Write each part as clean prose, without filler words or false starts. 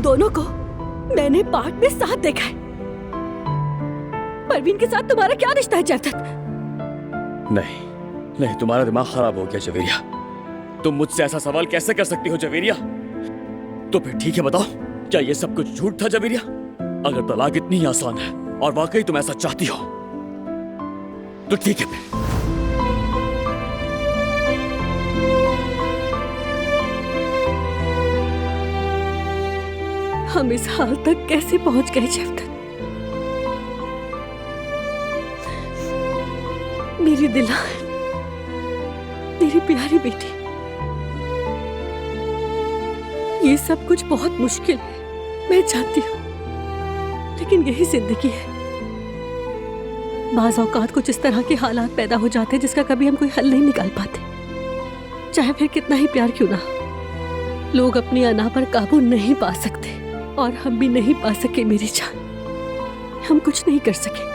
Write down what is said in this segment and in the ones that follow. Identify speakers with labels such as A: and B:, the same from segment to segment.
A: दोनों को मैंने पार्क में साथ देखा है। परवीन के साथ तुम्हारा क्या रिश्ता है जयदत्त?
B: नहीं नहीं, तुम्हारा दिमाग खराब हो गया जवेरिया। तुम मुझसे ऐसा सवाल कैसे कर सकती हो जवेरिया? तो फिर ठीक है, बताओ क्या ये सब कुछ झूठ था जवेरिया? अगर तलाक इतनी ही आसान है और वाकई तुम ऐसा चाहती हो तो ठीक है फिर।
A: हम इस हाल तक कैसे पहुंच गए जयदत्त? मेरी दिलान, मेरी प्यारी बेटी, ये सब कुछ बहुत मुश्किल है, मैं जानती हूँ, लेकिन यही जिंदगी है। बाज़ औकात कुछ इस तरह के हालात पैदा हो जाते हैं जिसका कभी हम कोई हल नहीं निकाल पाते, चाहे फिर कितना ही प्यार क्यों ना हो। लोग अपनी अना पर काबू नहीं पा सकते और हम भी नहीं पा सके मेरी जान। हम कुछ नहीं कर सके।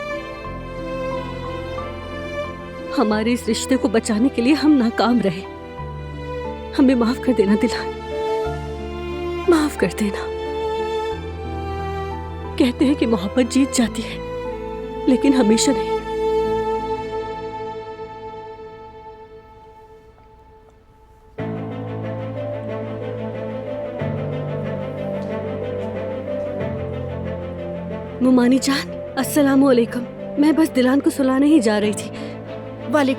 A: हमारे इस रिश्ते को बचाने के लिए हम नाकाम रहे। हमें माफ कर देना दिलान, माफ कर देना। कहते हैं कि मोहब्बत जीत जाती है, लेकिन हमेशा नहीं। मुमानी जान, अस्सलामुअलैकुम। मैं बस दिलान को सुलाने ही जा रही थी।
C: वालेकुम